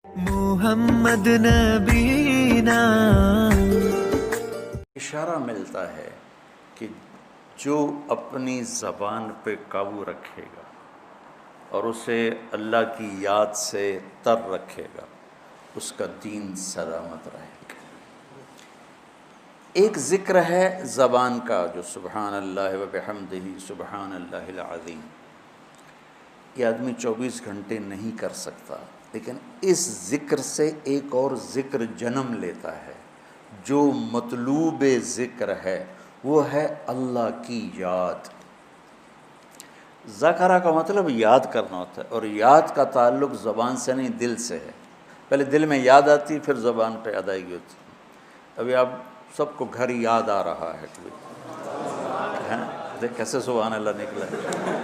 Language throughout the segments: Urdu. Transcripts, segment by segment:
محمد نبینا اشارہ ملتا ہے کہ جو اپنی زبان پہ قابو رکھے گا اور اسے اللہ کی یاد سے تر رکھے گا اس کا دین سلامت رہے گا۔ ایک ذکر ہے زبان کا جو سبحان اللہ و بحمدہ سبحان اللہ العظیم، یہ آدمی 24 گھنٹے نہیں کر سکتا، لیکن اس ذکر سے ایک اور ذکر جنم لیتا ہے جو مطلوب ذکر ہے، وہ ہے اللہ کی یاد۔ ذکرہ کا مطلب یاد کرنا ہوتا ہے، اور یاد کا تعلق زبان سے نہیں دل سے ہے۔ پہلے دل میں یاد آتی پھر زبان پہ ادائیگی ہوتی ہے۔ ابھی آپ سب کو گھر یاد آ رہا ہے، دیکھ کیسے سبحان اللہ نکلا ہے۔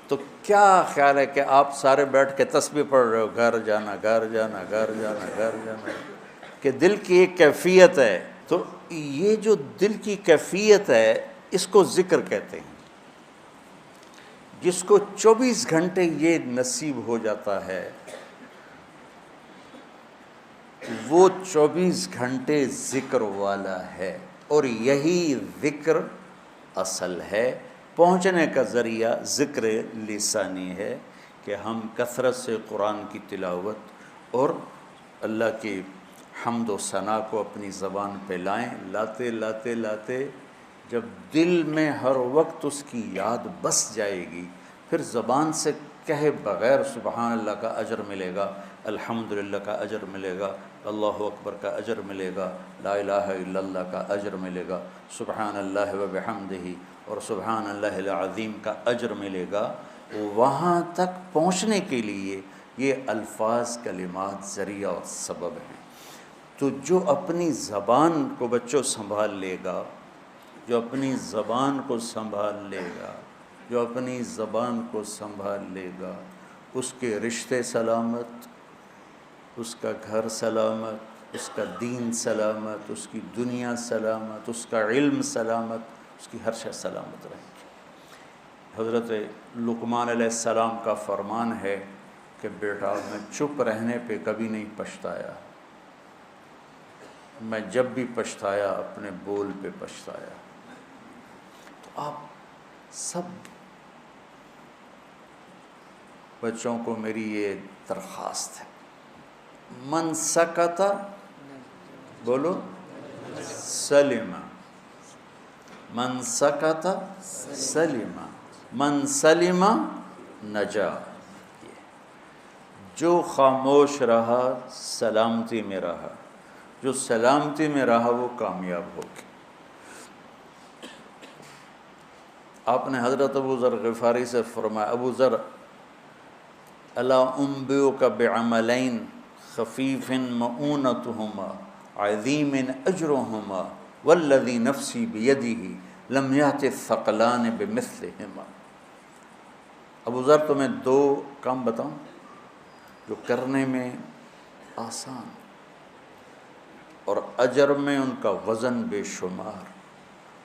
تو کیا خیال ہے کہ آپ سارے بیٹھ کے تسبیح پڑھ رہے ہو، گھر جانا گھر جانا گھر جانا گھر جانا، کہ دل کی ایک کیفیت ہے۔ تو یہ جو دل کی کیفیت ہے اس کو ذکر کہتے ہیں۔ جس کو 24 گھنٹے یہ نصیب ہو جاتا ہے وہ 24 گھنٹے ذکر والا ہے، اور یہی ذکر اصل ہے۔ پہنچنے کا ذریعہ ذکر لسانی ہے کہ ہم کثرت سے قرآن کی تلاوت اور اللہ کی حمد و ثنا کو اپنی زبان پہ لائیں۔ لاتے لاتے لاتے جب دل میں ہر وقت اس کی یاد بس جائے گی، پھر زبان سے کہے بغیر سبحان اللہ کا اجر ملے گا، الحمدللہ کا اجر ملے گا، اللہ اکبر کا اجر ملے گا، لا الہ الا اللہ کا اجر ملے گا، سبحان اللہ و بحمدہ اور سبحان اللہ العظیم کا اجر ملے گا۔ وہاں تک پہنچنے کے لیے یہ الفاظ کلمات ذریعہ اور سبب ہیں۔ تو جو اپنی زبان کو بچوں سنبھال لے گا، جو اپنی زبان کو سنبھال لے گا، جو اپنی زبان کو سنبھال لے گا، اس کے رشتے سلامت، اس کا گھر سلامت، اس کا دین سلامت، اس کی دنیا سلامت، اس کا علم سلامت، اس کی ہر شے سلامت رہے گی۔ حضرت لقمان علیہ السلام کا فرمان ہے کہ بیٹا میں چپ رہنے پہ کبھی نہیں پچھتایا، میں جب بھی پچھتایا اپنے بول پہ پچھتایا۔ تو آپ سب بچوں کو میری یہ درخواست ہے، من سکت بولو سلم، من سکت سلم، من سلم نجا۔ جو خاموش رہا سلامتی میں رہا، جو سلامتی میں رہا وہ کامیاب ہوگی۔ آپ نے حضرت ابو ذر غفاری سے فرمایا، ابو ذر الا انبئک بعملین خفیف مؤونتہما عظیم اجرہما والذی نفسی بیدہ لم یأت الثقلان بمثلہما۔ ابو ذر تمہیں دو کام بتاؤں جو کرنے میں آسان اور اجر میں ان کا وزن بے شمار،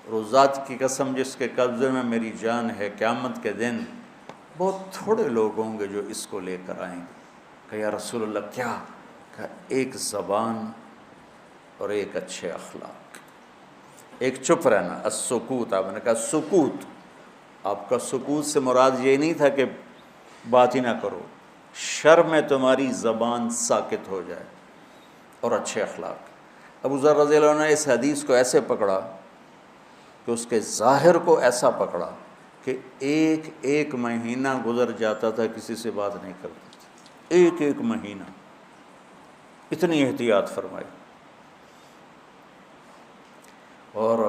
اور ذات کی قسم جس کے قبضے میں میری جان ہے، قیامت کے دن بہت تھوڑے لوگ ہوں گے جو اس کو لے کر آئیں گے۔ کہ یا رسول اللہ کیا؟ کہ ایک زبان اور ایک اچھے اخلاق، ایک چپ رہنا، السکوت۔ آپ نے کہا سکوت، آپ کا سکوت سے مراد یہ نہیں تھا کہ بات ہی نہ کرو، شر میں تمہاری زبان ساکت ہو جائے، اور اچھے اخلاق۔ ابو ذر رضی اللہ عنہ نے اس حدیث کو ایسے پکڑا کہ اس کے ظاہر کو ایسا پکڑا کہ ایک ایک مہینہ گزر جاتا تھا کسی سے بات نہیں کرتا تھا، ایک ایک مہینہ، اتنی احتیاط فرمائی۔ اور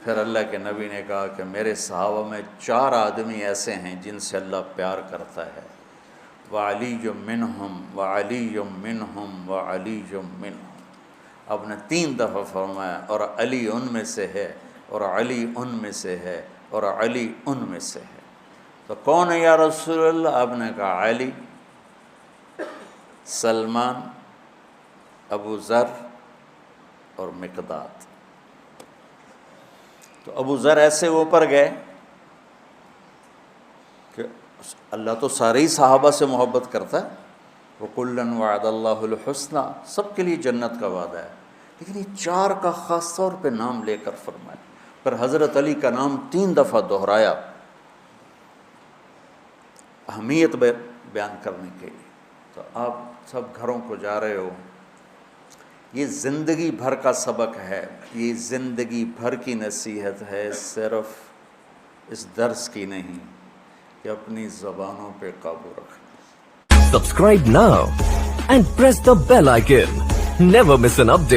پھر اللہ کے نبی نے کہا کہ میرے صحابہ میں 4 آدمی ایسے ہیں جن سے اللہ پیار کرتا ہے، وعلی منہم وعلی منہم وعلی منہم۔ آپ نے 3 دفعہ فرمایا، اور علی ان میں سے ہے، اور علی ان میں سے ہے، اور علی ان میں سے ہے۔ تو کون ہے یا رسول اللہ؟ آپ نے کہا علی، سلمان، ابو ذر اور مقداد۔ تو ابو ذر ایسے اوپر گئے کہ اللہ تو سارے ہی صحابہ سے محبت کرتا ہے، وَكُلًّا وَعَدَ اللَّهُ الْحُسْنَى، سب کے لیے جنت کا وعدہ ہے، لیکن یہ 4 کا خاص طور پہ نام لے کر فرمایا، پھر حضرت علی کا نام 3 دفعہ دہرایا اہمیت بیان کرنے کے لیے۔ تو آپ سب گھروں کو جا رہے ہو، یہ زندگی بھر کا سبق ہے، یہ زندگی بھر کی نصیحت ہے، صرف اس درس کی نہیں کہ اپنی زبانوں پہ قابو رکھیں۔ Subscribe now and press the bell icon. Never miss an update.